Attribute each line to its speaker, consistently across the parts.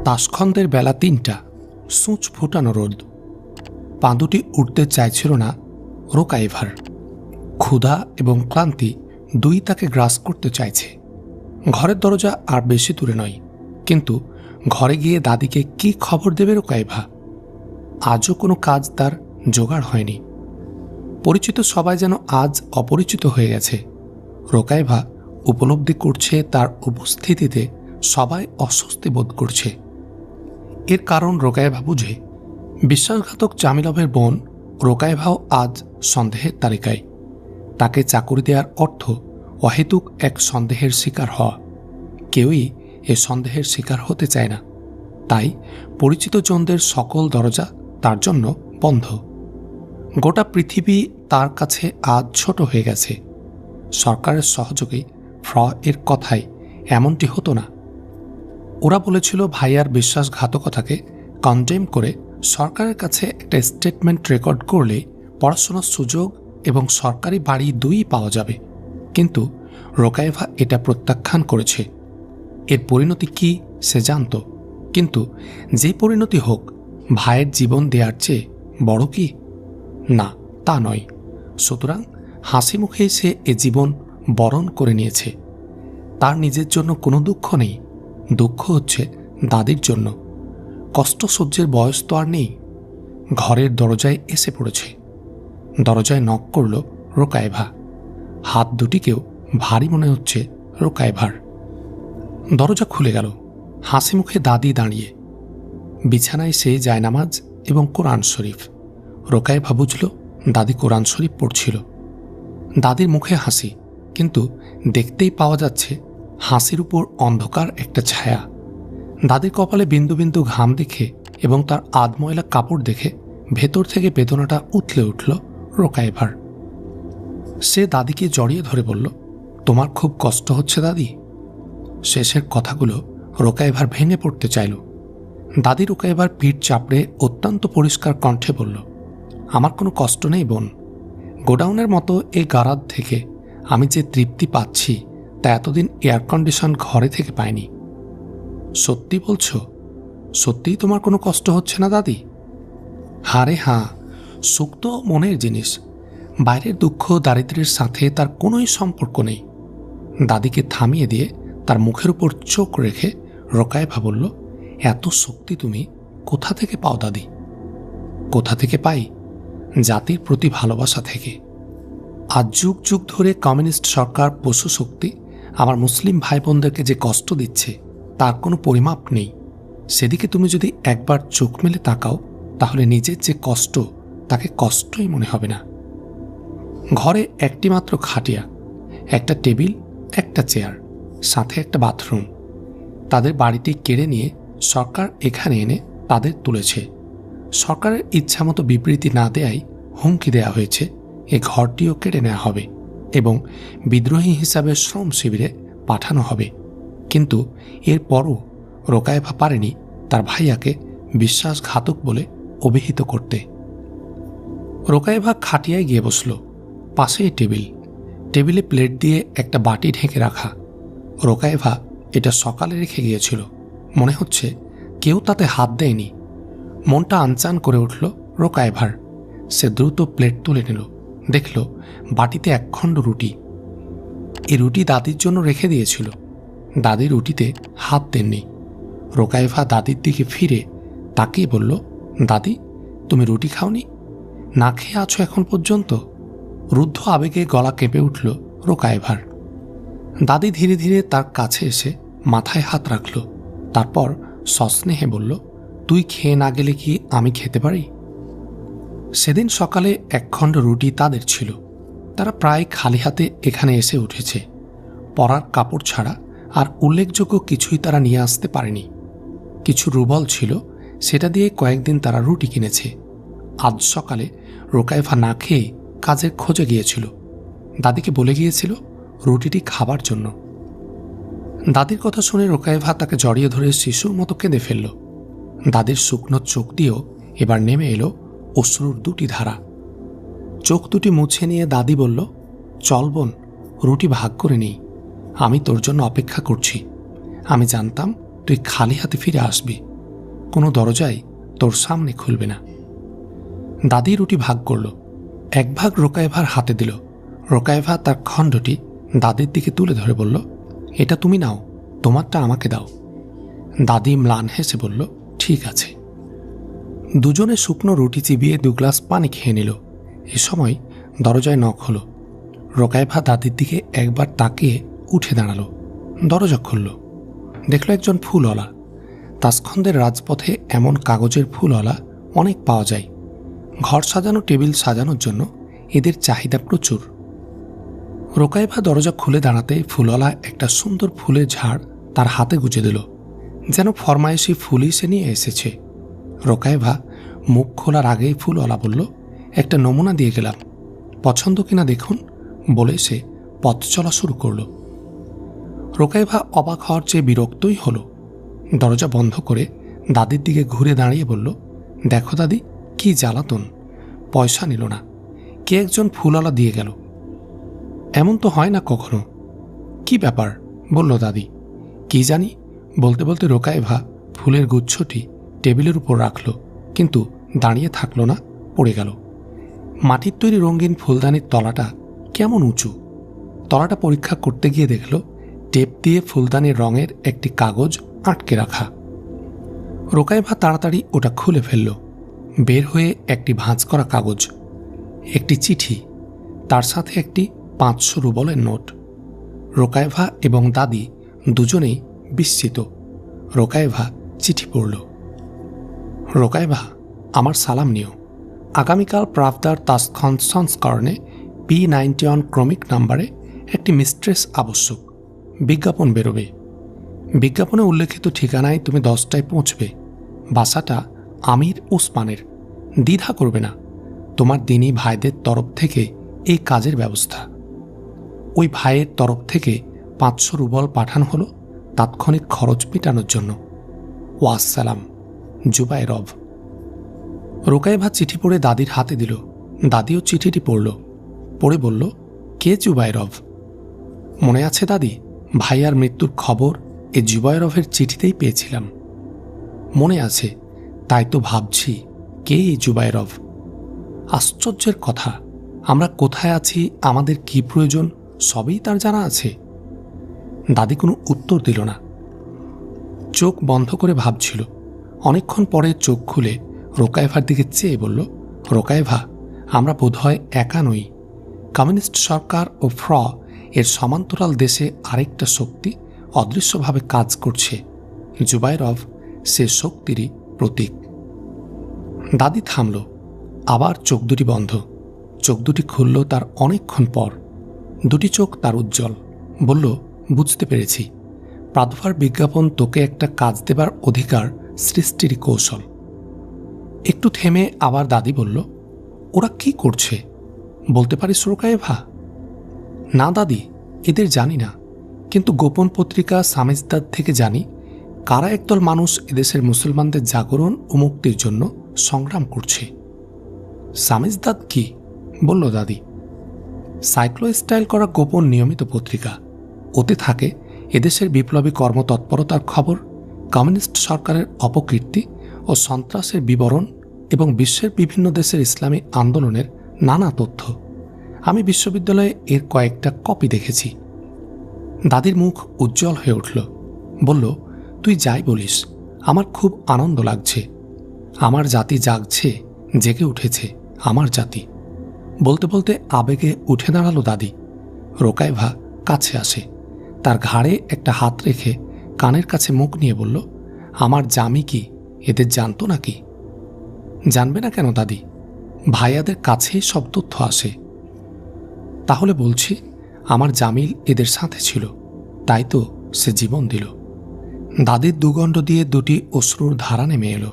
Speaker 1: তাসখন্দের বেলা ৩টা, সূঁচ ফুটানো রোদ। পা দুটি উঠতে চাইছিল না রোকাইভার। ক্ষুধা এবং ক্লান্তি দুই তাকে গ্রাস করতে চাইছে। ঘরের দরজা আর বেশি দূরে নয়, কিন্তু ঘরে গিয়ে দাদিকে কি খবর দেবে রোকাইভা? আজও কোনো কাজ তার জোগাড় হয়নি। পরিচিত সবাই যেন আজ অপরিচিত হয়ে গেছে। রোকাইভা উপলব্ধি করছে তার উপস্থিতিতে সবাই অস্বস্তি বোধ করছে। এর কারণ রোকাইভা বুঝে। বিশ্বাসঘাতক জামিলভের বোন রোকাইভাও আজ সন্দেহের তালিকায়। তাকে চাকরি দেওয়ার অর্থ অহেতুক এক সন্দেহের শিকার হওয়া। কেউই এ সন্দেহের শিকার হতে চায় না। তাই পরিচিত জনদের সকল দরজা তার জন্য বন্ধ। গোটা পৃথিবী তার কাছে আজ ছোট হয়ে গেছে। সরকারের সহযোগী এর কথায় এমনটি হতো না। ওরা বলেছিল ভাইয়ার বিশ্বাসঘাতকতাকে কনডেম করে সরকারের কাছে একটা স্টেটমেন্ট রেকর্ড করলে পড়াশোনার সুযোগ এবং সরকারি বাড়ি দুই পাওয়া যাবে। কিন্তু রোকাইভা এটা প্রত্যাখ্যান করেছে। এর পরিণতি কি সে জানত, কিন্তু যে পরিণতি হোক ভাইয়ের জীবন দেওয়ার চেয়ে বড় কি? না, তা নয়। সুতরাং হাসি মুখেই সে এ জীবন বরণ করে নিয়েছে। তার নিজের জন্য কোনো দুঃখ নেই। দুঃখ হচ্ছে দাদির জন্য। কষ্ট সহ্যের বয়স তো আর নেই। ঘরের দরজায় এসে পড়েছে। দরজায় নক করল রোকাইভা। হাত দুটিকেও ভারী মনে হচ্ছে রোকাইভার। দরজা খুলে গেল। হাসি মুখে দাদি দাঁড়িয়ে। বিছানায় সে জায়নামাজ এবং কোরআন শরীফ। রোকাইভা বুঝল দাদি কোরআন শরীফ পড়ছিল। দাদির মুখে হাসি, কিন্তু দেখতেই পাওয়া যাচ্ছে হাসির উপর অন্ধকার একটা ছায়া। দাদির কপালে বিন্দু বিন্দু ঘাম দেখে এবং তার আধময়লা কাপড় দেখে ভেতর থেকে বেদনাটা উথলে উঠল রোকাইভার। সে দাদিকে জড়িয়ে ধরে বলল, তোমার খুব কষ্ট হচ্ছে দাদি? শেষের কথাগুলো রোকাইভার ভেঙে পড়তে চাইল। দাদি রোকাইভার পিঠ চাপড়ে অত্যন্ত পরিষ্কার কণ্ঠে বলল, আমার কোনো কষ্ট নেই বোন। গোডাউনের মতো এই গারাদ থেকে আমি যে তৃপ্তি পাচ্ছি তা এতদিন এয়ার কন্ডিশন ঘরে থেকে পাইনি। সত্যি বলছো? সত্যিই তোমার কোনো কষ্ট হচ্ছে না দাদি? হারে হাঁ, সুখ তো মনের জিনিস। বাইরের দুঃখ দারিদ্র্যের সাথে তার কোনোই সম্পর্ক নেই। দাদিকে থামিয়ে দিয়ে তার মুখের উপর চোখ রেখে রোকাইভা বলল, এত শক্তি তুমি কোথা থেকে পাও দাদি? কোথা থেকে পাই? জাতির প্রতি ভালোবাসা থেকে। আজ যুগ যুগ ধরে কমিউনিস্ট সরকার পশু শক্তি আমার মুসলিম ভাই বোনদেরকে যে কষ্ট দিচ্ছে তার কোনো পরিমাপ নেই। সেদিকে তুমি যদি একবার চোখ মেলে তাকাও তাহলে নিজের যে কষ্ট তাকে কষ্টই মনে হবে না। ঘরে একটি মাত্র খাটিয়া, একটা টেবিল, একটা চেয়ার, সাথে একটা বাথরুম। তাদের বাড়িটি কেড়ে নিয়ে সরকার এখানে এনে তাদের তুলেছে। সরকারের ইচ্ছামতো বিবৃতি না দেয়ায় হুমকি দেয়া হয়েছে এ ঘরটিও কেড়ে নেওয়া হবে এবং বিদ্রোহী হিসাবে শ্রম শিবিরে পাঠানো হবে। কিন্তু এরপরও রোকাইভা পারেনি তার ভাইয়াকে বিশ্বাসঘাতক বলে অভিহিত করতে। রোকাইভা খাটিয়ায় গিয়ে বসল। পাশেই টেবিল। টেবিলে প্লেট দিয়ে একটা বাটি ঢেকে রাখা। রোকাইভা এটা সকালে রেখে গিয়েছিল। মনে হচ্ছে কেউ তাতে হাত দেয়নি। মনটা আনচান করে উঠল রোকাইভার। সে দ্রুত প্লেট তুলে নিল। দেখল বাটিতে একখণ্ড রুটি। এই রুটি দাদির জন্য রেখে দিয়েছিল। দাদি রুটিতে হাত দেননি। রোকাইভা দাদির দিকে ফিরে তাকিয়ে বলল, দাদি, তুমি রুটি খাওনি? না খেয়ে আছো এখন পর্যন্ত? রুদ্ধ আবেগে গলা কেঁপে উঠল রোকাইভার। দাদি ধীরে ধীরে তার কাছে এসে মাথায় হাত রাখল। তারপর সস্নেহে বলল, তুই খেয়ে না গেলে কি আমি খেতে পারি? সেদিন সকালে একখণ্ড রুটি তাদের ছিল। তারা প্রায় খালি হাতে এখানে এসে উঠেছে। পরার কাপড় ছাড়া আর উল্লেখযোগ্য কিছুই তারা নিয়ে আসতে পারেনি। কিছু রুবল ছিল, সেটা দিয়ে কয়েকদিন তারা রুটি কিনেছে। আজ সকালে রোকাইভা না খেয়ে কাজের খোঁজে গিয়েছিল। দাদিকে বলে গিয়েছিল রুটিটি খাবার জন্য। দাদির কথা শুনে রোকাইভা তাকে জড়িয়ে ধরে শিশুর মতো কেঁদে ফেলল। দাদির শুকনো চোখ দিয়েও এবার নেমে এলো অশ্রুর দুটি ধারা। চোখ দুটি মুছে নিয়ে দাদি বলল, চল বোন, রুটি ভাগ করে নেই। আমি তোর জন্য অপেক্ষা করছি। আমি জানতাম তুই খালি হাতে ফিরে আসবি। কোনো দরজাই তোর সামনে খুলবে না। দাদি রুটি ভাগ করল, এক ভাগ রোকায়েভার হাতে দিল। রোকায়েভা তার খণ্ডটি দাদির দিকে তুলে ধরে বলল, এটা তুমি নাও, তোমারটা আমাকে দাও। দাদি ম্লান হেসে বলল, ঠিক আছে। দুজনে শুকনো রুটি চিবিয়ে 2 গ্লাস পানি খেয়ে নিল। এ সময় দরজায় নক হলো। রোকায়েভা দাদির দিকে একবার তাকিয়ে উঠে দাঁড়ালো। দরজা খুলল, দেখল একজন ফুলওয়ালা। তাসখন্দের রাজপথে এমন কাগজের ফুলওয়ালা অনেক পাওয়া যায়। ঘর সাজানো, টেবিল সাজানোর জন্য এদের চাহিদা প্রচুর। রোকায়েভা দরজা খুলে দাঁড়াতে ফুলওয়ালা একটা সুন্দর ফুলের ঝাড় তার হাতে গুজে দিল, যেন ফরমায়েশি ফুলই সে নিয়ে এসেছে। রোকায়েভা মুখ খোলার আগেই ফুলওয়ালা বলল, একটা নমুনা দিয়ে গেলাম, পছন্দ কিনা দেখুন, বলে সে পথ চলা শুরু করল। রোকায়েভা অবাক হওয়ার চেয়ে বিরক্তই হল। দরজা বন্ধ করে দাদির দিকে ঘুরে দাঁড়িয়ে বলল, দেখো দাদি, কি জ্বালাতন, পয়সা নিল না, কে একজন ফুলওয়ালা দিয়ে গেল। এমন তো হয় না কখনো। কি ব্যাপার, বলল দাদি। কি জানি, বলতে বলতে রোকায়েভা ফুলের গুচ্ছটি টেবিলের উপর রাখল, কিন্তু দাঁড়িয়ে থাকল না, পড়ে গেল। মাটির তৈরি রঙিন ফুলদানির তলাটা কেমন উঁচু। তলাটা পরীক্ষা করতে গিয়ে দেখল টেপ দিয়ে ফুলদানির রঙের একটি কাগজ আটকে রাখা। রোকায়েভা তাড়াতাড়ি ওটা খুলে ফেলল। বের হয়ে একটি ভাঁজ করা কাগজ, একটি চিঠি, তার সাথে একটি 500 রুবলের নোট। রোকায়েভা এবং দাদি দুজনেই বিস্মিত। রোকায়েভা চিঠি পড়ল। রোকায়েভা, আমার সালাম নিও। আগামীকাল প্রাভদার তাসখন্দ সংস্করণে P91 ক্রমিক নাম্বারে একটি মিস্ট্রেস আবশ্যক। বিজ্ঞাপন বেরোবে। বিজ্ঞাপনে উল্লেখিত ঠিকানায় তুমি 10টায় পৌঁছবে। বাসাটা আমির উসমানের। দ্বিধা করবে না। তোমার দিনী ভাইদের তরফ থেকে এই কাজের ব্যবস্থা। ওই ভাইয়ের তরফ থেকে 500 রুবল পাঠানো হলো তাৎক্ষণিক খরচ মেটানোর জন্য। ওয়াসসালাম, জুবায়েরভ। রোকায়েভা চিঠি পড়ে দাদির হাতে দিল। দাদিও চিঠিটি পড়ল, পড়ে বলল, কে জুবায়েরভ? মনে আছে দাদি, ভাইয়ার মৃত্যুর খবর এ জুবায়েরভের চিঠিতেই পেয়েছিলাম। মনে আছে, তাই তো ভাবছি কে এই জুবায়েরভ। আশ্চর্যের কথা, আমরা কোথায় আছি, আমাদের কি প্রয়োজন, সবই তার জানা আছে। দাদি কোনো উত্তর দিল না, চোখ বন্ধ করে ভাবছিল। অনেকক্ষণ পরে চোখ খুলে রোকায়েভার দিকে চেয়ে বলল, রোকায়েভা, আমরা বোধহয় একা নই। কমিউনিস্ট সরকার ও এর সমান্তরাল দেশে আরেকটা শক্তি অদৃশ্যভাবে কাজ করছে। জুবায়েরভ সে শক্তিরই প্রতীক। দাদি থামল, আবার চোখ দুটি বন্ধ। চোখ দুটি খুলল তার অনেকক্ষণ পর। দুটি চোখ তার উজ্জ্বল। বলল, বুঝতে পেরেছি, প্রাদুর্ভাব বিজ্ঞাপন তোকে একটা কাজ দেবার অধিকার সৃষ্টিরই কৌশল। একটু থেমে আবার দাদি বলল, ওরা কি করছে বলতে পারিস রোকায়েভা? না দাদি, এদের জানি না, কিন্তু গোপন পত্রিকা সামিজদাদ থেকে জানি কারা একদল মানুষ এদেশের মুসলমানদের জাগরণ ও মুক্তির জন্য সংগ্রাম করছে। সামিজদাদ কি? বলল দাদি। সাইক্লো স্টাইল করা গোপন নিয়মিত পত্রিকা। ওতে থাকে এদেশের বিপ্লবী কর্মতৎপরতার খবর, কমিউনিস্ট সরকারের অপকীর্তি ও সন্ত্রাসের বিবরণ এবং বিশ্বের বিভিন্ন দেশের ইসলামী আন্দোলনের নানা তথ্য। আমি বিশ্ববিদ্যালয়ে এর কয়েকটা কপি দেখেছি। দাদির মুখ উজ্জ্বল হয়ে উঠল। বলল, তুই যাই বলিস, আমার খুব আনন্দ লাগছে। আমার জাতি জাগছে, জেগে উঠেছে আমার জাতি। বলতে বলতে আবেগে উঠে দাঁড়ালো দাদি। রোকায়েভা কাছে আসে, তার ঘাড়ে একটা হাত রেখে কানের কাছে মুখ নিয়ে বলল, আমার জামি কি এদের জানতো নাকি? জানবে না কেন দাদি, ভাইয়াদের কাছেই সব তথ্য আসে। তাহলে বলছি, আমার জামিল এদের সাথে ছিল, তাই তো সে জীবন দিল। দাদির দুগণ্ড দিয়ে দুটি অশ্রুর ধারা নেমে এলো।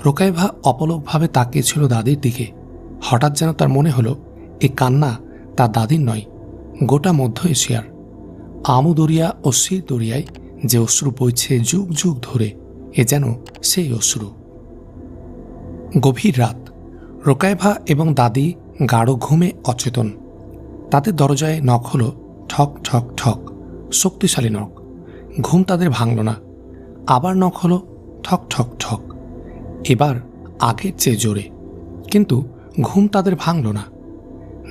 Speaker 1: রোকায়েভা অপলকভাবে তাকিয়েছিল দাদির দিকে। হঠাৎ যেন তার মনে হলো এ কান্না তার দাদির নয়, গোটা মধ্য এশিয়ার। আমু দরিয়া ও সির দরিয়ায় যে অশ্রু বইছে যুগ যুগ ধরে, এ যেন সেই অশ্রু। গভীর রাত। রোকায়েভা এবং দাদি গাঢ় ঘুমে অচেতন। তাদের দরজায় নখ হলো ঠক ঠক ঠক, শক্তিশালী নখ। ঘুম তাদের ভাঙল না। আবার নখ হলো ঠক ঠক ঠক, এবার আগের চেয়ে জোরে, কিন্তু ঘুম তাদের ভাঙল না।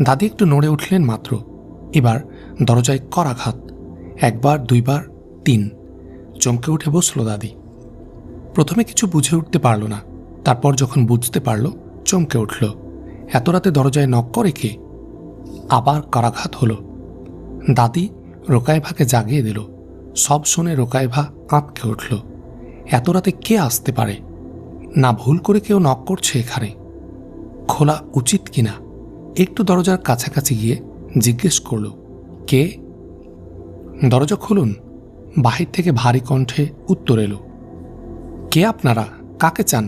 Speaker 1: দাদি একটু নড়ে উঠলেন মাত্র। এবার দরজায় করাঘাত, একবার, দুইবার, 3। চমকে উঠে বসল দাদি। প্রথমে কিছু বুঝে উঠতে পারল না, তারপর যখন বুঝতে পারল চমকে উঠল। এত রাতে দরজায় নক করে কে? আবার করাঘাত হলো। দাদি রোকায়েভাকে জাগিয়ে দিল। সব শুনে রোকায়েভা আঁতকে উঠল। এত রাতে কে আসতে পারে? না ভুল করে কেউ নক করছে এখানে? খোলা উচিত কিনা? একটু দরজার কাছাকাছি গিয়ে জিজ্ঞেস করল, কে? দরজা খুলুন। বাহির থেকে ভারী কণ্ঠে উত্তর এলো। কে আপনারা? কাকে চান?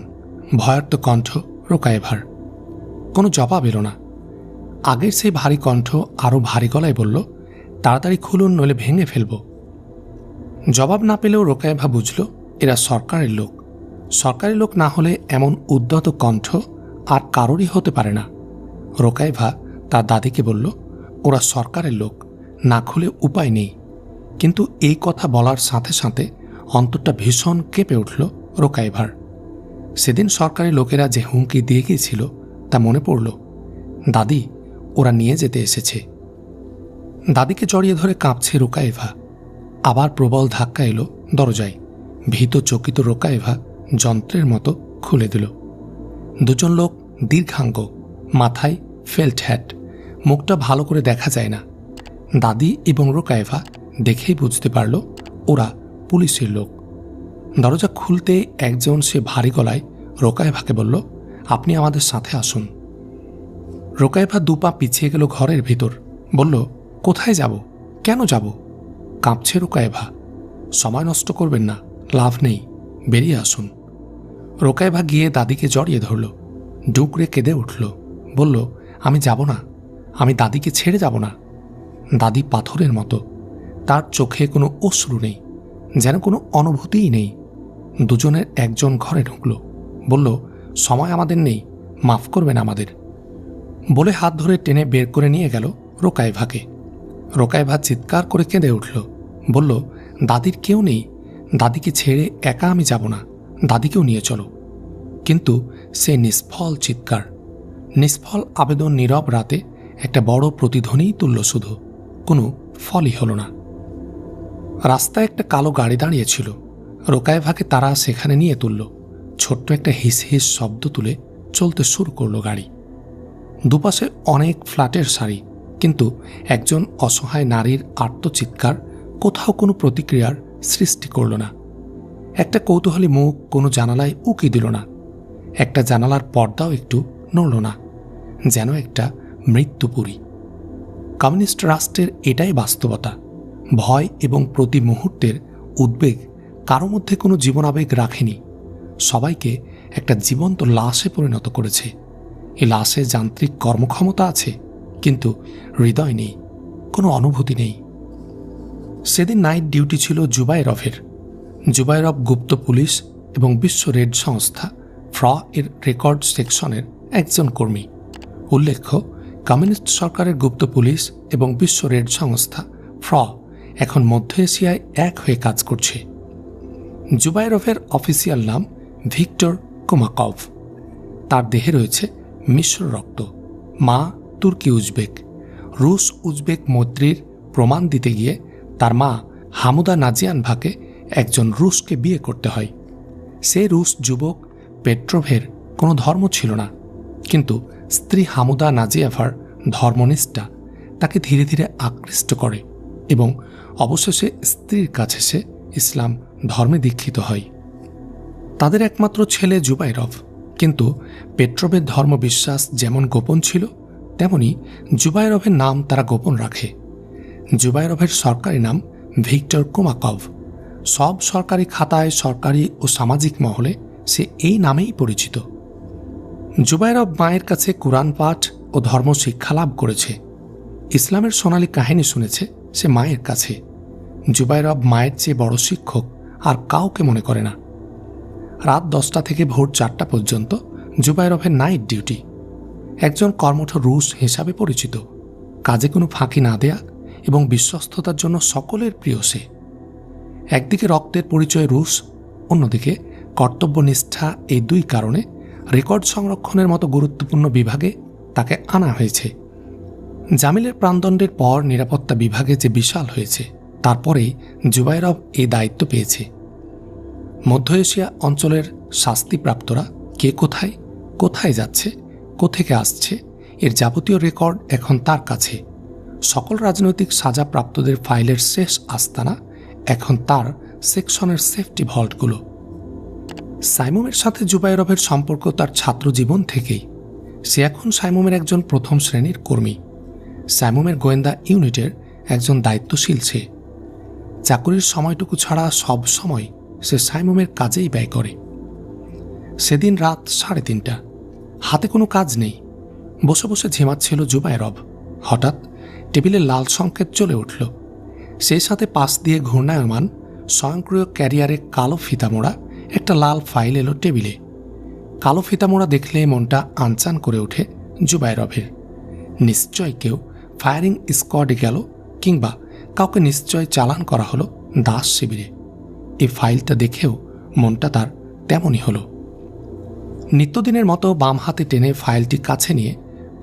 Speaker 1: ভয়ার্ত কণ্ঠ রোকায়েভার। কোনো জবাব এলো না। আগের সেই ভারী কণ্ঠ আরও ভারী গলায় বলল, তাড়াতাড়ি খুলুন, নইলে ভেঙে ফেলব। জবাব না পেলেও রোকায়েভা বুঝল এরা সরকারের লোক। সরকারি লোক না হলে এমন উদ্ধত কণ্ঠ আর কারোরই হতে পারে না। রোকায়েভা তার দাদিকে বলল, ওরা সরকারের লোক, না খুলে উপায় নেই। কিন্তু এই কথা বলার সাথে সাথে অন্তরটা ভীষণ কেঁপে উঠল রোকায়েভার। সেদিন সরকারি লোকেরা যে হুমকি দিয়ে গিয়েছিল তা মনে পড়ল। দাদি, ওরা নিয়ে যেতে এসেছে। দাদিকে জড়িয়ে ধরে কাঁপছে রোকায়েভা। আবার প্রবল ধাক্কা এলো দরজায়। ভীত চকিত রোকায়েভা যন্ত্রের মতো খুলে দিল। দুজন লোক দীর্ঘাঙ্গ, মাথায় ফেল্ট হ্যাট, মুখটা ভালো করে দেখা যায় না। দাদি এবং রোকায়েভা দেখেই বুঝতে পারল ওরা পুলিশের লোক। দরজা খুলতে একজন সে ভারী গলায় রোকায়েভাকে বলল, আপনি আমাদের সাথে আসুন। রোকায়েভা দুপা পিছিয়ে গেল ঘরের ভিতর। বলল, কোথায় যাব? কেন যাব? কাঁপছে রোকায়েভা। সময় নষ্ট করবেন না, লাভ নেই, বেরিয়ে আসুন। রোকায়েভা গিয়ে দাদিকে জড়িয়ে ধরল। ডুকরে কেঁদে উঠল। বলল, আমি যাব না, আমি দাদিকে ছেড়ে যাব না। দাদি পাথরের মতো, তার চোখে কোনো অশ্রু নেই, যেন কোনো অনুভূতিই নেই। দুজনের একজন ঘরে ঢুকল। বলল, সময় আমাদের নেই, মাফ করবেন আমাদের। বলে হাত ধরে টেনে বের করে নিয়ে গেল রোকায়েভাকে। রোকায়েভা চিৎকার করে কেঁদে উঠল। বলল, দাদির কেউ নেই, দাদিকে ছেড়ে একা আমি যাব না, দাদিকেও নিয়ে চলো। কিন্তু সে নিষ্ফল চিৎকার, নিষ্ফল আবেদন নীরব রাতে একটা বড় প্রতিধ্বনিই তুলল, শুধু কোনো ফলই হল না। রাস্তায় একটা কালো গাড়ি দাঁড়িয়েছিল। রোকায়েভাকে তারা সেখানে নিয়ে তুলল। ছোট্ট একটা হিস হিস শব্দ তুলে চলতে শুরু করল গাড়ি। দুপাশে অনেক ফ্ল্যাটের সারি, কিন্তু একজন অসহায় নারীর আর্তচিৎকার কোথাও কোনো প্রতিক্রিয়ার সৃষ্টি করল না। একটা কৌতূহলী মুখ কোনো জানালায় উকি দিল না। একটা জানালার পর্দাও একটু নড়ল না, যেন একটা মৃত্যুপুরী। কমিউনিস্ট রাষ্ট্রের এটাই বাস্তবতা। ভয় এবং প্রতি মুহূর্তের উদ্বেগ কারো মধ্যে কোনো জীবনাবেগ রাখেনি। সবাইকে একটা জীবন্ত লাশে পরিণত করেছে। এই লাশে যান্ত্রিক কর্মক্ষমতা আছে, কিন্তু হৃদয় নেই, কোনো অনুভূতি নেই। সেদিন নাইট ডিউটি ছিল জুবায়েরভের। জুবায়েরভ গুপ্ত পুলিশ এবং বিশ্ব রেড সংস্থা ফ্র এর রেকর্ড সেকশনের একজন কর্মী। উল্লেখ্য, কমিউনিস্ট সরকারের গুপ্ত পুলিশ এবং বিশ্ব রেড সংস্থা ফ্র এখন মধ্য এশিয়ায় এক হয়ে কাজ করছে। জুবায়েরভের অফিসিয়াল নাম ভিক্টর কুমাকভ। তার দেহে রয়েছে মিশ্র রক্ত। মা তুর্কি উজবেক। রুশ উজবেক মৈত্রীর প্রমাণ দিতে গিয়ে তার মা হামুদা নাজিয়ানভাকে একজন রুশকে বিয়ে করতে হয়। সে রুশ যুবক পেট্রোভের কোনো ধর্ম ছিল না, কিন্তু স্ত্রী হামুদা নাজিয়াভার ধর্মনিষ্ঠা তাকে ধীরে ধীরে আকৃষ্ট করে এবং অবশেষে স্ত্রীর কাছে সে ইসলাম ধর্মে দীক্ষিত হয়। তাদের একমাত্র ছেলে জুবায়েরভ। কিন্তু পেট্রোভের ধর্মবিশ্বাস যেমন গোপন ছিল, তেমনি জুবায়েরভের নাম তারা গোপন রাখে। জুবায়েরভের সরকারি নাম ভিক্টর কুমাকভ। সব সরকারি খাতায়, সরকারি ও সামাজিক মহলে সে এই নামেই পরিচিত। জুবায়েরভ মায়ের কাছে কুরআন পাঠ ও ধর্ম শিক্ষা লাভ করেছে। ইসলামের সোনালী কাহিনী শুনেছে সে মায়ের কাছে। জুবায়েরভ মায়ের চেয়ে বড় শিক্ষক আর কাউকে মনে করে না। রাত 10টা থেকে ভোর 4টা পর্যন্ত জুবায়েরভের নাইট ডিউটি। একজন কর্মঠ রুশ হিসাবে পরিচিত, কাজে কোনো ফাঁকি না দেয়া এবং বিশ্বস্ততার জন্য সকলের প্রিয় সে। একদিকে রক্তের পরিচয় রুশ, অন্যদিকে কর্তব্যনিষ্ঠা এই দুই কারণে রেকর্ড সংরক্ষণের মতো গুরুত্বপূর্ণ বিভাগে তাকে আনা হয়েছে। জামিলের প্রাণদণ্ডের পর নিরাপত্তা বিভাগে যে বিশাল হয়েছে, তারপরেই জুবাইরভ এই দায়িত্ব পেয়েছে। মধ্য এশিয়া অঞ্চলের শাস্তিপ্রাপ্তরা কে কোথায় কোথায় যাচ্ছে, কোথেকে আসছে, এর যাবতীয় রেকর্ড এখন তার কাছে। সকল রাজনৈতিক সাজাপ্রাপ্তদের ফাইলের শেষ আস্তানা এখন তার সেকশনের সেফটি ভল্টগুলো। সাইমুমের সাথে জুবাইরভের সম্পর্ক তার ছাত্র জীবন থেকেই। সে এখন সাইমুমের একজন প্রথম শ্রেণীর কর্মী, সাইমুমের গোয়েন্দা ইউনিটের একজন দায়িত্বশীল। সে চাকুরির সময়টুকু ছাড়া সব সময় সে সাইমুমের কাজেই ব্যয় করে। সেদিন রাত 3:30, হাতে কোনো কাজ নেই, বসে বসে ঝিমাচ্ছিল জুবাইরভ। হঠাৎ টেবিলে লাল সংকেত চলে উঠল। সেই সাথে পাশ দিয়ে ঘূর্ণায়মান স্বয়ংক্রিয় ক্যারিয়ারে কালো ফিতামোড়া একটা লাল ফাইল এলো টেবিলে। কালো ফিতামোড়া দেখলে মনটা আনচান করে ওঠে জুবাইরভের। নিশ্চয় কেউ ফায়ারিং স্কোয়াডে গেল, কিংবা কাউকে নিশ্চয় চালান করা হলো দাস শিবিরে। এই ফাইলটা দেখেও মনটা তার তেমনই হলো। নিত্যদিনের মতো বাম হাতে টেনে ফাইলটি কাছে নিয়ে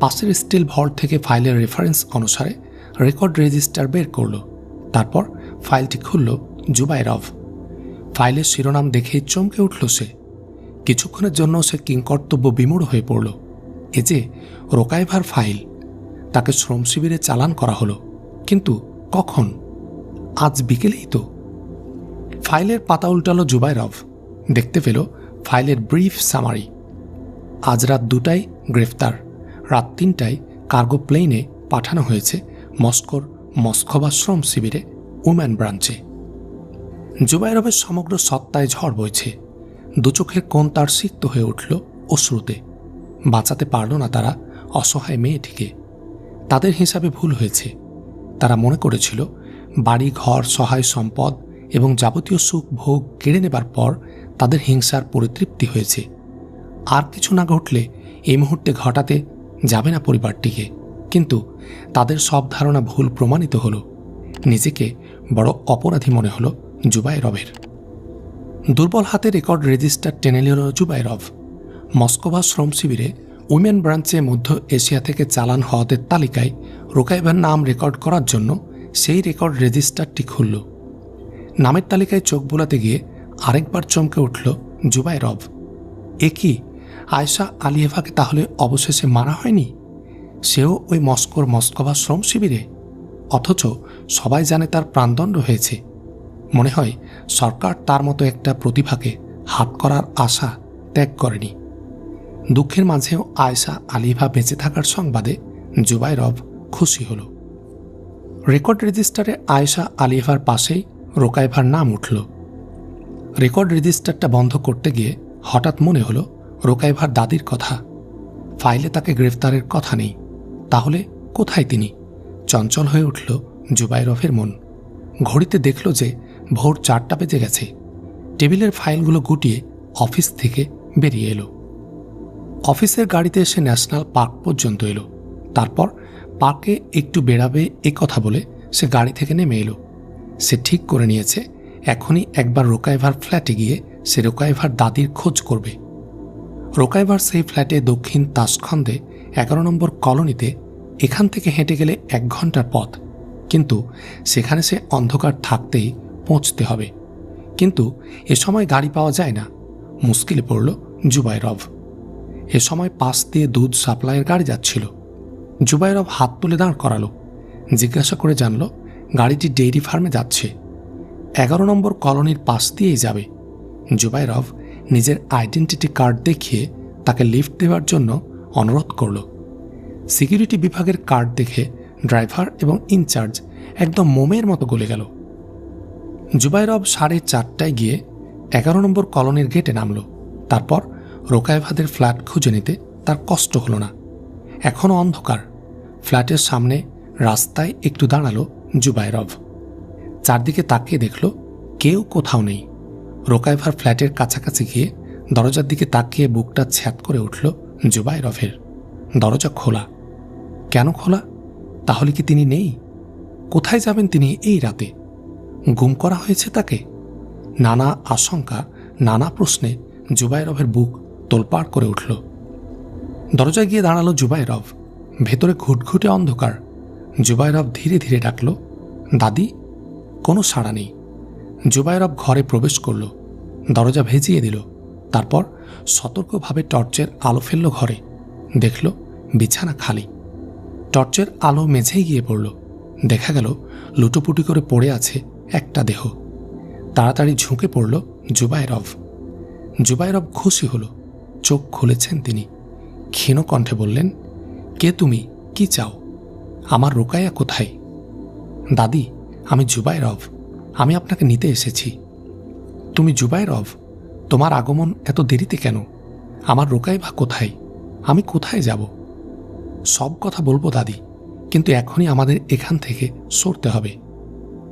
Speaker 1: পাশের স্টিল ভল্ট থেকে ফাইলের রেফারেন্স অনুসারে রেকর্ড রেজিস্টার বের করল। তারপর ফাইলটি খুলল জুবাইরভ। ফাইলের শিরোনাম দেখেই চমকে উঠল সে। কিছুক্ষণের জন্য সে কিংকর্তব্য বিমূঢ় হয়ে পড়ল। এ যে রোকাইভার ফাইল। তাকে শ্রম শিবিরে চালান করা হলো, কিন্তু কখন? আজ বিকেলেই তো। ফাইলের পাতা উল্টালো জুবাইরভ। দেখতে পেল ফাইলের ব্রিফ সামারি। আজ রাত 2টায় গ্রেফতার, রাত 3টায় কার্গো প্লেনে পাঠানো হয়েছে মস্কোর মস্কোভা শ্রম শিবিরে উম্যান ব্রাঞ্চে। জুবাইরভের সমগ্র সত্তায় ঝড় বইছে। দু চোখের কোণ তার সিক্ত হয়ে উঠল অশ্রুতে। বাঁচাতে পারল না তারা অসহায় মেয়েটিকে। তাদের হিসাবে ভুল হয়েছে। তারা মনে করেছিল বাড়ি ঘর, সহায় সম্পদ এবং যাবতীয় সুখ ভোগ কেড়ে নেবার পর তাদের হিংসার পরিতৃপ্তি হয়েছে। আর কিছু না ঘটলে এই মুহূর্তে ঘটাতে যাবে না পরিবারটিকে। কিন্তু তাদের সব ধারণা ভুল প্রমাণিত হল। নিজেকে বড় অপরাধী মনে হল জুবাইরভের। দুর্বল হাতে রেকর্ড রেজিস্টার টেনে নিল জুবাইরভ। মস্কোভা শ্রম শিবিরে উইমেন ব্রাঞ্চে মধ্য এশিয়া থেকে চালান হওয়াদের তালিকায় রোকাইভার নাম রেকর্ড করার জন্য সেই রেকর্ড রেজিস্টারটি খুলল। নামের তালিকায় চোখ বোলাতে গিয়ে আরেকবার চমকে উঠল জুবাইরভ। এ কি, আয়েশা আলিয়েভাকে তাহলে অবশেষে মারা হয়নি? সেও ওই মস্কোর মস্কোভা শ্রম শিবিরে। অথচ সবাই জানে তার প্রাণদণ্ড হয়েছে। মনে হয় সরকার তার মতো একটা প্রতিভাকে হাত করার আশা ত্যাগ করেনি। দুঃখের মাঝেও আয়েশা আলিভা বেঁচে থাকার সংবাদে জুবাইরভ খুশি হল। রেকর্ড রেজিস্টারে আয়েশা আলিভার পাশেই রোকাইভার নাম উঠল। রেকর্ড রেজিস্টারটা বন্ধ করতে গিয়ে হঠাৎ মনে হলো রোকাইভার দাদির কথা। ফাইলে তাকে গ্রেফতারের কথা নেই। তাহলে কোথায় তিনি? চঞ্চল হয়ে উঠল জুবাইরভের মন। ঘড়িতে দেখল যে ভোর 4টা বেজে গেছে। টেবিলের ফাইলগুলো গুটিয়ে অফিস থেকে বেরিয়ে এলো। অফিসের গাড়িতে এসে ন্যাশনাল পার্ক পর্যন্ত এলো। তারপর পার্কে একটু বেড়াবে এ কথা বলে সে গাড়ি থেকে নেমে এলো। সে ঠিক করে নিয়েছে এখনই একবার রোকাইভার ফ্ল্যাটে গিয়ে সে রোকাইভার দাদির খোঁজ করবে। রোকাইভার সেই ফ্ল্যাটে দক্ষিণ তাসখন্দে 11 নম্বর কলোনিতে। এখান থেকে হেঁটে গেলে 1 ঘন্টার পথ, কিন্তু সেখানে সে অন্ধকার থাকতেই পৌঁছতে হবে। কিন্তু এ সময় গাড়ি পাওয়া যায় না। মুশকিলে পড়ল জুবাইরভ। এ সময় পাশ দিয়ে দুধ সাপ্লাইয়ের গাড়ি যাচ্ছিল। জুবাইরভ হাত তুলে দাঁড় করালো। জিজ্ঞাসা করে জানল গাড়িটি ডেইরি ফার্মে যাচ্ছে। 11 নম্বর কলোনির পাশ দিয়েই যাবে। জুবাইরভ নিজের আইডেন্টিটি কার্ড দেখিয়ে তাকে লিফট দেওয়ার জন্য অনুরোধ করল। সিকিউরিটি বিভাগের কার্ড দেখে ড্রাইভার এবং ইনচার্জ একদম মোমের মতো গলে গেল। জুবাইরভ 4:30টায় গিয়ে 11 নম্বর কলোনির গেটে নামল। তারপর রোকাইভাদের ফ্ল্যাট খুঁজে নিতে তার কষ্ট হলো না। এখনও অন্ধকার। ফ্ল্যাটের সামনে রাস্তায় একটু দাঁড়ালো জুবাইরভ। চারদিকে তাকিয়ে দেখল কেউ কোথাও নেই। রোকাইভার ফ্ল্যাটের কাছাকাছি গিয়ে দরজার দিকে তাকিয়ে বুকটা ছ্যাঁত করে উঠল জুবাইরভের। দরজা খোলা। কেন খোলা? তাহলে কি তিনি নেই? কোথায় যাবেন তিনি এই রাতে? গুম করা হয়েছে তাকে? নানা আশঙ্কা, নানা প্রশ্নে জুবায়েরভের বুক তোলপাড় করে উঠল। দরজায় গিয়ে দাঁড়ালো জুবায়েরভ। ভেতরে ঘুটঘুটে অন্ধকার। জুবায়েরভ ধীরে ধীরে ডাকল, দাদি। কোনো সাড়া নেই। জুবায়েরভ ঘরে প্রবেশ করল, দরজা ভেজিয়ে দিল। তারপর সতর্কভাবে টর্চের আলো ফেলল ঘরে। দেখল বিছানা খালি। টর্চের আলো মেঝেই গিয়ে পড়ল। দেখা গেল লুটোপুটি করে পড়ে আছে একটা দেহ। তাড়াতাড়ি ঝুঁকে পড়ল জুবায়েরভ। জুবায়েরভ খুশি হল। চোখ খুলেছেন তিনি। ক্ষীণ কণ্ঠে বললেন, কে তুমি? কি চাও? আমার রোকাইয়া কোথায়? দাদি, আমি জুবায়েরভ। আমি আপনাকে নিতে এসেছি। তুমি জুবায়েরভ? তোমার আগমন এত দেরিতে কেন? আমার রোকাইভা কোথায়? আমি কোথায় যাব? সব কথা বলবো দাদি, কিন্তু এখনই আমাদের এখান থেকে সরতে হবে।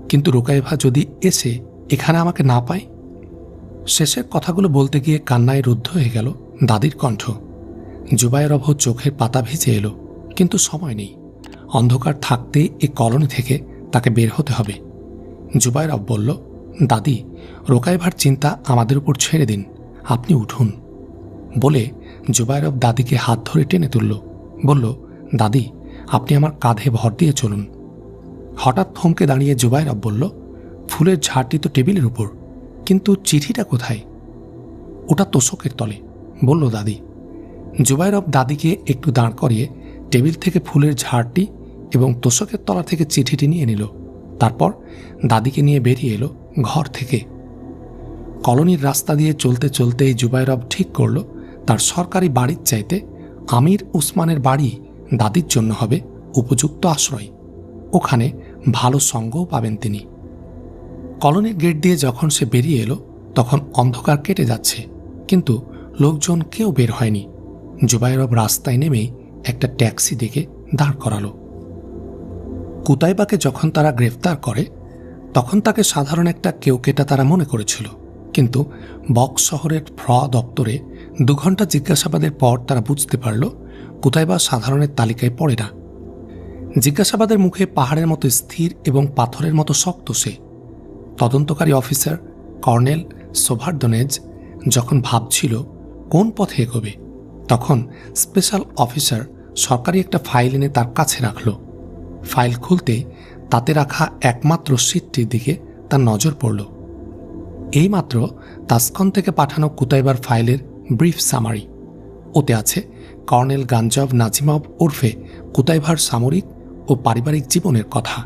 Speaker 1: কিন্তু রোকাইভা যদি এসে এখানে আমাকে না পায়? শেষের কথাগুলো বলতে গিয়ে কান্নায় রুদ্ধ হয়ে গেল দাদির কণ্ঠ। জুবায়েরভ চোখের পাতা ভিজে এলো, কিন্তু সময় নেই। অন্ধকার থাকতেই এই কলোনি থেকে তাকে বের হতে হবে। জুবায়েরভ বলল, দাদি, রোকাইভার চিন্তা আমাদের উপর ছেড়ে দিন, আপনি উঠুন। বলে জুবায়েরভ দাদিকে হাত ধরে টেনে তুলল। বলল, দাদি, আপনি আমার কাঁধে ভর দিয়ে চলুন। হঠাৎ থমকে দাঁড়িয়ে জুবায়েরভ বলল, ফুলের ঝাড়টি তো টেবিলের উপর, কিন্তু চিঠিটা কোথায়? ওটা তোশকের তলে, বলল দাদি। জুবায়েরভ দাদিকে একটু দাঁড় করিয়ে টেবিল থেকে ফুলের ঝাড়টি এবং তোশকের তলা থেকে চিঠিটি নিয়ে নিল। তারপর দাদিকে নিয়ে বেরিয়ে এলো ঘর থেকে। কলোনির রাস্তা দিয়ে চলতে চলতেই জুবায়েরভ ঠিক করল তার সরকারি বাড়ির চাইতে আমির উসমানের বাড়ি দাদির জন্য হবে উপযুক্ত আশ্রয়। ওখানে ভালো সঙ্গও পাবেন তিনি। কলোনির গেট দিয়ে যখন সে বেরিয়ে এলো তখন অন্ধকার কেটে যাচ্ছে, কিন্তু লোকজন কেউ বের হয়নি। জুবায়েরভ রাস্তায় নেমেই একটা ট্যাক্সি দেখে দাঁড় করালো। কুতাইবাকে যখন তারা গ্রেফতার করে তখন তাকে সাধারণ একটা কেউকেটা তারা মনে করেছিল, কিন্তু বক্স শহরের দপ্তরে 2 ঘন্টা জিজ্ঞাসাবাদের পর তারা বুঝতে পারল কুতাইবা সাধারণের তালিকায় পড়ে না। জিজ্ঞাসাবাদের মুখে পাহাড়ের মতো স্থির এবং পাথরের মতো শক্ত সে। তদন্তকারী অফিসার কর্নেল সোভারদনেজ যখন ভাবছিল কোন পথে এগোবে, তখন স্পেশাল অফিসার সরকারি একটা ফাইল এনে তার কাছে রাখল। ফাইল খুলতে তাতে রাখা একমাত্র শীটটির দিকে তার নজর পড়ল। এইমাত্র তাসকন থেকে পাঠানো কুতাইবার ফাইলের ব্রিফ সামারি। ওতে আছে কর্নেল গাঞ্জভ নাজিমভ ওরফে কুতাইবার সামরিক ও পারিবারিক জীবনের কথা।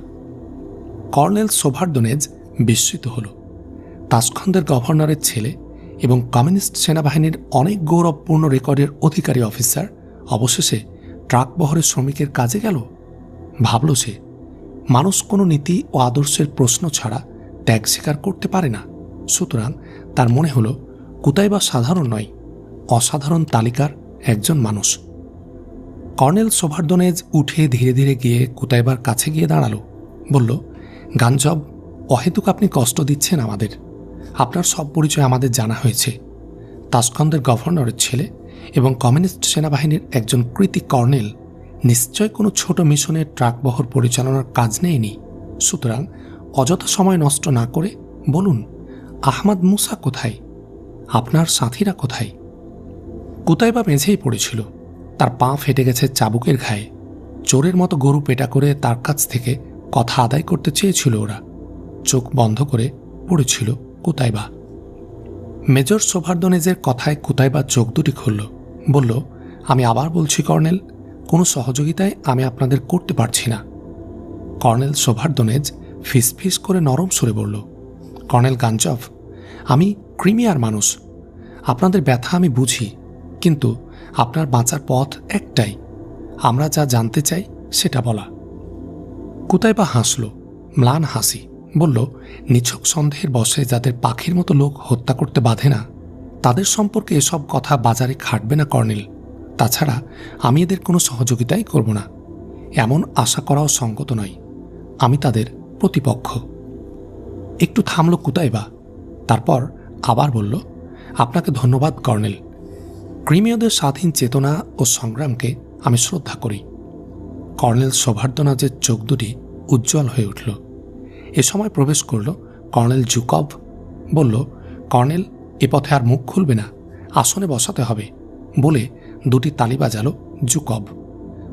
Speaker 1: কর্নেল সোভারদনেজ বিস্মিত হল। তাসকন্দের গভর্নরের ছেলে এবং কমিউনিস্ট সেনাবাহিনীর অনেক গৌরবপূর্ণ রেকর্ডের অধিকারী অফিসার অবশেষে ট্রাক বহরের শ্রমিকের কাজে গেল। ভাবল সে, মানুষ কোনো নীতি ও আদর্শের প্রশ্ন ছাড়া ত্যাগ স্বীকার করতে পারে না। সুতরাং তার মনে হল কুতাইবা সাধারণ নয়, অসাধারণ তালিকার একজন মানুষ। কর্নেল সোভারদনেজ উঠে ধীরে ধীরে গিয়ে কুতাইবার কাছে গিয়ে দাঁড়ালো। বলল, গাঞ্জভ, অহেতুক আপনি কষ্ট দিচ্ছেন আমাদের। আপনার সব পরিচয় আমাদের জানা হয়েছে। তাসকন্দের গভর্নরের ছেলে এবং কমিউনিস্ট সেনাবাহিনীর একজন কৃতী কর্নেল নিশ্চয় কোনো ছোট মিশনের ট্রাক বহর পরিচালনার কাজ নেয়নি। সুতরাং অযথা সময় নষ্ট না করে বলুন, আহমদ মুসা কোথায়? আপনার সাথীরা কোথায়? কুতাইবা মেঝেই পড়েছিল। তার পা ফেটে গেছে চাবুকের ঘায়ে। চোরের মতো গরু পেটা করে তার কাছ থেকে কথা আদায় করতে চেয়েছিল ওরা। চোখ বন্ধ করে পড়েছিল কুতাইবা। মেজর সোভারদনেজের কথায় কুতাইবা চোখ দুটি খুলল। বলল, আমি আবার বলছি কর্নেল, কোনো সহযোগিতায় আমি আপনাদের করতে পারছি না। কর্নেল সোভারদনেজ ফিসফিস করে নরম সুরে বলল, কর্নেল গাঞ্জভ, আমি ক্রিমিয়ার মানুষ। আপনাদের ব্যথা আমি বুঝি, কিন্তু আপনার বাঁচার পথ একটাই। আমরা যা জানতে চাই সেটা বলা। কুতাইবা হাসল, ম্লান হাসি। বলল, নিছক সন্দেহের বশে যাদের পাখির মতো লোক হত্যা করতে বাধে না, তাদের সম্পর্কে এসব কথা বাজারে খাটবে না কর্নেল। তাছাড়া আমি এদের কোনো সহযোগিতাই করব না, এমন আশা করাও সঙ্গত নয়। আমি তাদের প্রতিপক্ষ। একটু থামল কুতাইবা, তারপর আবার বলল, আপনাকে ধন্যবাদ কর্নেল। ক্রিমীয়দের স্বাধীন চেতনা ও সংগ্রামকে আমি শ্রদ্ধা করি। কর্নেল সোভারদনেজের চোখ দুটি উজ্জ্বল হয়ে উঠল। এ সময় প্রবেশ করল কর্নেল জুকভ। বলল, কর্নেল, এ পথে আর মুখ খুলবে না, আসনে বসাতে হবে বলে দুটি তালি বাজালো জুকব।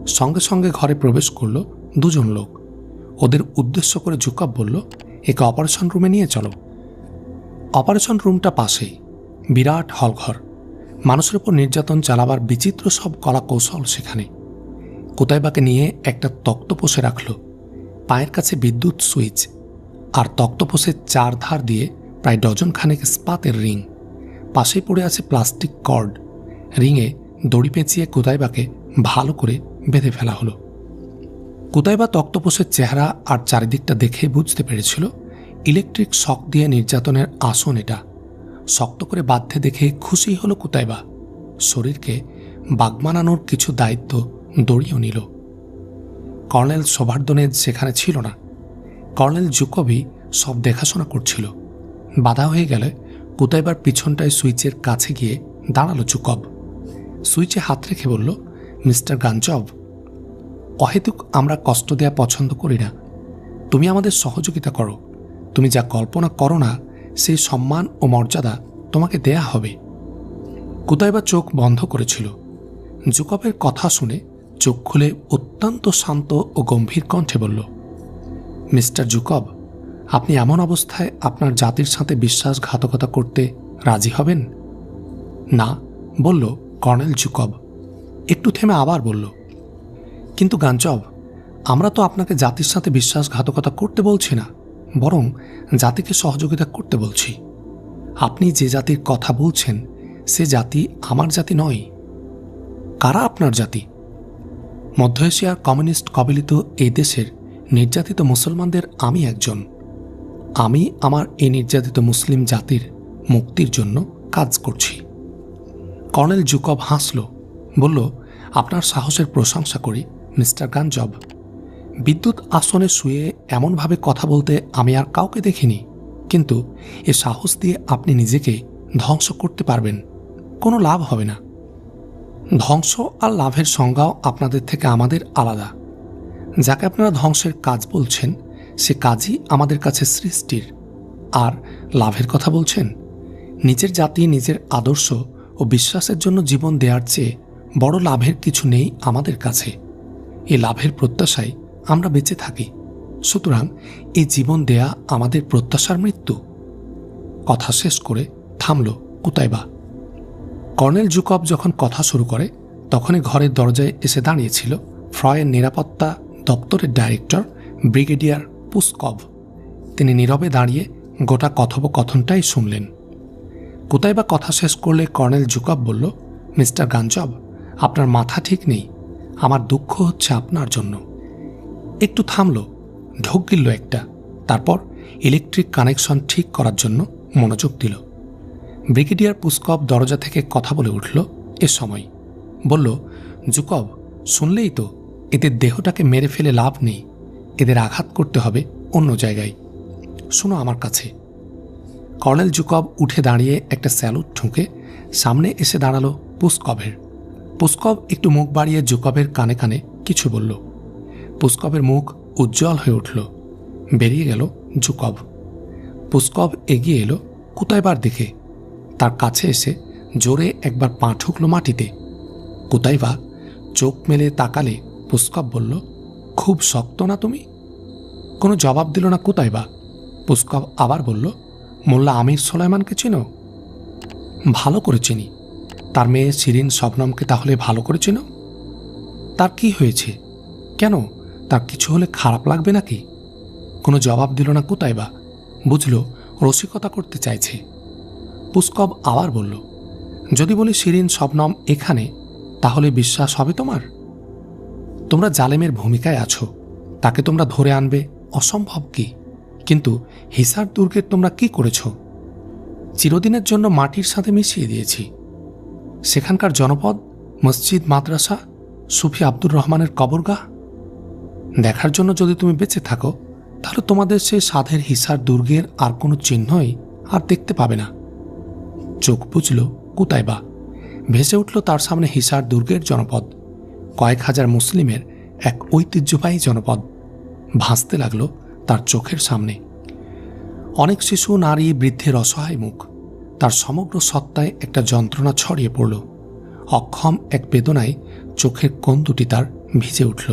Speaker 1: সঙ্গে সঙ্গে ঘরে প্রবেশ করল দুজন লোক। ওদের উদ্দেশ্য করে জুকব বলল, একে অপারেশন রুমে নিয়ে চলো। অপারেশন রুমটা পাশেই, বিরাট হলঘর। মানুষের উপর নির্যাতন চালাবার বিচিত্র সব কলা কৌশল সেখানে। কুতাইবাকে নিয়ে একটা তক্তপোষে রাখল, পায়ের কাছে বিদ্যুৎ সুইচ, আর তক্তপোষের চার ধার দিয়ে প্রায় ডজন খানেক ইস্পাতের রিং। পাশেই পড়ে আছে প্লাস্টিক কর্ড। রিংয়ে দড়ি পেঁচিয়ে কুতাইবাকে ভালো করে বেঁধে ফেলা হলো। কুতাইবা তক্তপোষের চেহারা আর চারিদিকটা দেখে বুঝতে পেরেছিল ইলেকট্রিক শক দিয়ে নির্যাতনের আসন এটা। শক্ত করে বাধ্যে দেখে খুশি হলো কুতাইবা। শরীরকে বাগ মানানোর কিছু দায়িত্ব দড়িয়েও নিল। কর্নেল সোভার্দনেজ সেখানে ছিল না। কর্নেল জুকবই সব দেখাশোনা করছিল। বাধা হয়ে গেলে কুতাইবার পিছনটায় সুইচের কাছে গিয়ে দাঁড়ালো জুকব। সুইচে হাত রেখে বলল, মিস্টার গাঞ্জব, অহেতুক আমরা কষ্ট দেয়া পছন্দ করি না। তুমি আমাদের সহযোগিতা করো। তুমি যা কল্পনা করো না সেই সম্মান ও মর্যাদা তোমাকে দেয়া হবে। কুতাইবা চোখ বন্ধ করেছিল। জুকবের কথা শুনে চোখ খুলে অত্যন্ত শান্ত ও গম্ভীর কণ্ঠে বলল, মিস্টার জুকব, আপনি এমন অবস্থায় আপনার জাতির সাথে বিশ্বাসঘাতকতা করতে রাজি হবেন? না, বলল কর্নেল জুকব। একটু থেমে আবার বলল, কিন্তু গাঞ্জব, আমরা তো আপনাকে জাতির সাথে বিশ্বাসঘাতকতা করতে বলছি না, বরং জাতিকে সহযোগিতা করতে বলছি। আপনি যে জাতির কথা বলছেন সে জাতি আমার জাতি নয়। কারা আপনার জাতি? মধ্য এশিয়ার কমিউনিস্ট কবলিত এই দেশের নির্যাতিত মুসলমানদের আমি একজন। আমি আমার এই নির্যাতিত মুসলিম জাতির মুক্তির জন্য কাজ করছি। কর্নেল জুকব হাসল, বলল, আপনার সাহসের প্রশংসা করি মিস্টার গাঞ্জব। বিদ্যুৎ আসনে শুয়ে এমনভাবে কথা বলতে আমি আর কাউকে দেখিনি, কিন্তু এ সাহস দিয়ে আপনি নিজেকে ধ্বংস করতে পারবেন। কোনো লাভ হবে না। ধ্বংস আর লাভের সংজ্ঞাও আপনাদের থেকে আমাদের আলাদা। যাকে আপনারা ধ্বংসের কাজ বলছেন সে কাজই আমাদের কাছে সৃষ্টির। আর লাভের কথা বলছেন, নিজের জাতি, নিজের আদর্শ ও বিশ্বাসের জন্য জীবন দেওয়ার চেয়ে বড় লাভের কিছু নেই আমাদের কাছে। এই লাভের প্রত্যাশায় আমরা বেঁচে থাকি। সুতরাং এই জীবন দেয়া আমাদের প্রত্যাশার মৃত্যু। কথা শেষ করে থামল কুতাইবা। কর্নেল জুকব যখন কথা শুরু করে তখনই ঘরের দরজায় এসে দাঁড়িয়েছিল ফ্রয়ের নিরাপত্তা দপ্তরের ডাইরেক্টর ব্রিগেডিয়ার পুস্কভ। তিনি নীরবে দাঁড়িয়ে গোটা কথোপকথনটাই শুনলেন। কুতাইবা কথা শেষ করলে কর্নেল জুকব বলল, মিস্টার গাঞ্জব, আপনার মাথা ঠিক নেই। আমার দুঃখ হচ্ছে আপনার জন্য। একটু থামল, ঢোক গিলল একটা, তারপর ইলেকট্রিক কানেকশন ঠিক করার জন্য মনোযোগ দিল। ব্রিগেডিয়ার পুস্কভ দরজা থেকে কথা বলে উঠল এ সময়। বলল, জুকব, শুনলেই তো, এদের দেহটাকে মেরে ফেলে লাভ নেই। এদের আঘাত করতে হবে অন্য জায়গায়। শোনো আমার কাছে। কর্নেল জুকব উঠে দাঁড়িয়ে একটা স্যালুট ঠুঁকে সামনে এসে দাঁড়ালো পুস্কভের। পুস্কভ একটু মুখ বাড়িয়ে জুকবের কানে কানে কিছু বলল। পুস্কভের মুখ উজ্জ্বল হয়ে উঠল। বেরিয়ে গেল জুকব। পুস্কভ এগিয়ে এলো কুতাইবার দিকে। তার কাছে এসে জোরে একবার পা ঠুকল মাটিতে। কুতাইবা চোখ মেলে তাকালে পুস্কভ বলল, খুব শক্ত না তুমি? কোনো জবাব দিল না কুতাইবা। পুস্কভ আবার বলল, মোল্লা আমির সোলাইমানকে চেনো? ভালো করে চিনি। তার মেয়ে শিরিন শবনমকে তাহলে ভালো করে চেনো? তার কি হয়েছে? কেন, তার কিছু হলে খারাপ লাগবে নাকি? কোনো জবাব দিল না কুতাইবা। বুঝল রসিকতা করতে চাইছে। পুস্কভ আবার বলল, যদি বলি শিরিন শবনম এখানে, তাহলে বিশ্বাস হবে তোমার? তোমরা জালেমের ভূমিকায় আছো, তাকে তোমরা ধরে আনবে অসম্ভব কি? কিন্তু হিসার দুর্গের তোমরা কি করেছ? চিরদিনের জন্য মাটির সাথে মিশিয়ে দিয়েছি। সেখানকার জনপদ, মসজিদ, মাদ্রাসা, সুফি আব্দুর রহমানের কবরগাহ দেখার জন্য যদি তুমি বেঁচে থাকো, তাহলে তোমাদের সেই সাধের হিসার দুর্গের আর কোনো চিহ্নই আর দেখতে পাবে না। চোখ বুঝল কুতাইবা। ভেসে উঠল তার সামনে হিসার দুর্গের জনপদ, কয়েক হাজার মুসলিমের এক ঐতিহ্যবাহী জনপদ ভাসতে লাগলো তার চোখের সামনে। অনেক শিশু, নারী, বৃদ্ধের অসহায় মুখ, তার সমগ্র সত্তায় একটা যন্ত্রণা ছড়িয়ে পড়ল। অক্ষম এক বেদনায় চোখের কোণ দুটি তার ভিজে উঠল।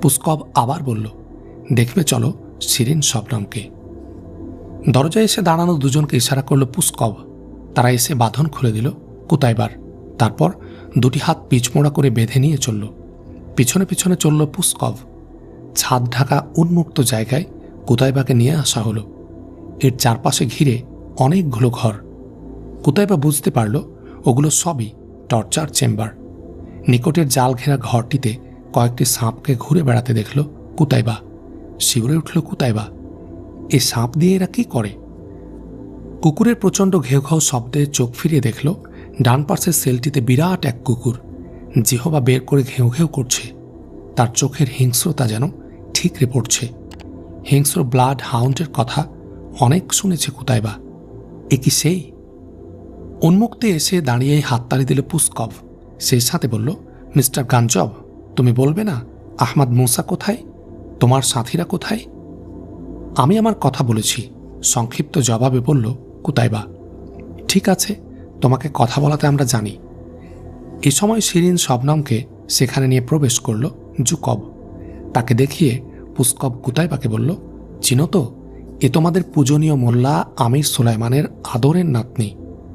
Speaker 1: পুস্কব আবার বলল, দেখবে চলো শিরিন শবনমকে। দরজায় এসে দাঁড়ানো দুজনকে ইশারা করল পুস্কব। তারা এসে বাঁধন খুলে দিল কুতাইবার। তারপর দুটি হাত পিছমোড়া করে বেঁধে নিয়ে চলল। পিছনে পিছনে চলল পুস্কব। ছাদ ঢাকা উন্মুক্ত জায়গায় কুতাইবাকে নিয়ে আসা হলো। এর চারপাশে ঘিরে অনেকগুলো ঘর। কুতাইবা বুঝতে পারল ওগুলো সবই টর্চার চেম্বার। নিকটের জাল ঘেরা ঘরটিতে কয়েকটি সাপকে ঘুরে বেড়াতে দেখল কুতাইবা। শিউরে উঠল কুতাইবা, এ সাপ দিয়ে এরা কি করে? কুকুরের প্রচণ্ড ঘেউ ঘেউ শব্দে চোখ ফিরিয়ে দেখল ডান পাশের সেলটিতে বিরাট এক কুকুর জিহবা বের করে ঘেউ ঘেউ করছে। তার চোখের হিংস্রতা যেন ঠিকরে পড়ছে। হিংস্র ব্লাড হাউন্ডের কথা অনেক শুনেছে কুতাইবা। এ কি সেই? উন্মুক্তে এসে দাঁড়িয়ে হাততালি দিল পুস্কব। সেই সাথে বলল, মিস্টার গাঞ্জব, তুমি বলবে না আহমদ মুসা কোথায়? তোমার সাথীরা কোথায়? আমি আমার কথা বলেছি, সংক্ষিপ্ত জবাবে বলল কুতাইবা। ঠিক আছে, তোমাকে কথা বলাতে আমরা জানি। এ সময় শিরিন শবনমকে সেখানে নিয়ে প্রবেশ করল জুকব। তাকে দেখিয়ে পুস্কব কুতাইবাকে বলল, চিনো তো, এ তোমাদের পূজনীয় মোল্লা আমির সুলাইমানের আদরের নাতনি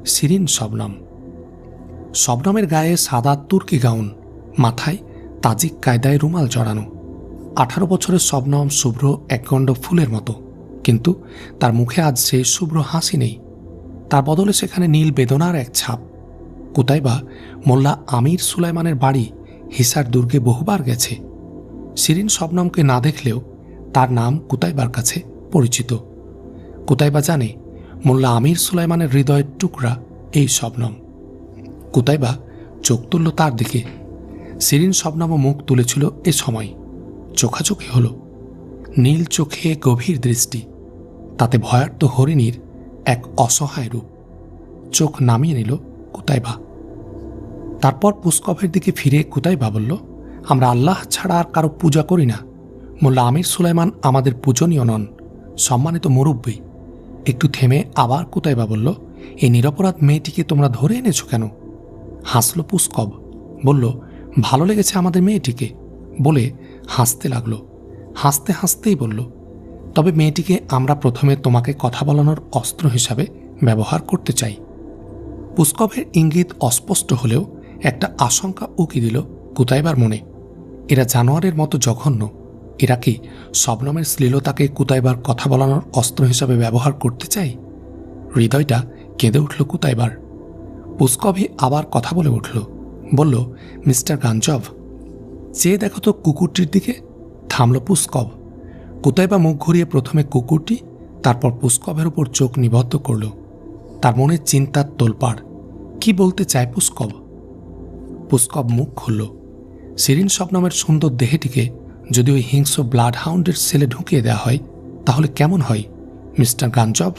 Speaker 1: শিরিন শবনম। শবনমের গায়ে সাদা তুর্কি গাউন, মাথায় তাজিক কায়দায় রুমাল জড়ানো। 18 বছরের শবনম শুভ্র একগণ্ড ফুলের মতো, কিন্তু তার মুখে আজ সেই শুভ্র হাসি নেই। তার বদলে সেখানে নীল বেদনার এক ছাপ। কুতাইবা মোল্লা আমির সুলাইমানের বাড়ি হিসার দুর্গে বহুবার গেছে। শিরিন শবনমকে না দেখলেও তার নাম কুতাইবার কাছে পরিচিত। কুতাইবা জানে মোল্লা আমির সুলাইমানের হৃদয়ের টুকরা এই শবনম। কুতাইবা চোখ তুলল তার দিকে। শিরিন শবনমও মুখ তুলেছিল এ সময়। চোখাচোখি হল। নীল চোখে গভীর দৃষ্টি, তাতে ভয়ার্ত হরিণীর এক অসহায় রূপ। চোখ নামিয়ে নিল কুতাইবা। তারপর পুস্কবের দিকে ফিরে কুতাইবা বলল, আমরা আল্লাহ ছাড়া আর কারো পূজা করি না। মোল্লা আমির সুলাইমান আমাদের পূজনীয় নন, সম্মানিত মুরব্বী। একটু থেমে আবার কুতাইবা বলল, এই নিরপরাধ মেয়েটিকে তোমরা ধরে এনেছো কেন? হাসল পুস্কব, বলল, ভালো লেগেছে আমাদের মেয়েটিকে, বলে হাসতে লাগলো। হাসতে হাসতেই বলল, তবে মেয়েটিকে আমরা প্রথমে তোমাকে কথা বলানোর অস্ত্র হিসাবে ব্যবহার করতে চাই। পুস্কবের ইঙ্গিত অস্পষ্ট হলেও একটা আশঙ্কা উকি দিল কুতাইবার মনে। এরা জানোয়ারের মতো জঘন্য। এরা কি শবনমের শ্লীলতাকে কুতাইবার কথা বলানোর অস্ত্র হিসাবে ব্যবহার করতে চাই? হৃদয়টা কেঁদে উঠল কুতাইবার। পুস্কবই আবার কথা বলে উঠল, বলল, মিস্টার গাঞ্জব, চেয়ে দেখো তো কুকুরটির দিকে। থামল পুস্কব। কুতাইবা মুখ ঘুরিয়ে প্রথমে কুকুরটি, তারপর পুস্কবের উপর চোখ নিবদ্ধ করল। তার মনে চিন্তার তোলপাড়। কি বলতে চায় পুস্কব? পুস্কব মুখ খুলল। শিরিন শবনমের সুন্দর দেহটিকে যদি ওই হিংস্র ব্লাড হাউন্ডের সেলে ঢুকিয়ে দেওয়া হয় তাহলে কেমন হয় মিস্টার গাঞ্জব?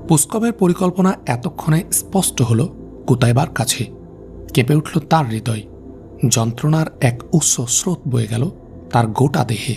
Speaker 1: পুস্কবের পরিকল্পনা এতক্ষণে স্পষ্ট হল কুতাইবার কাছে। কেঁপে উঠল তার হৃদয়। যন্ত্রণার এক উৎস স্রোত বয়ে গেল তার গোটা দেহে।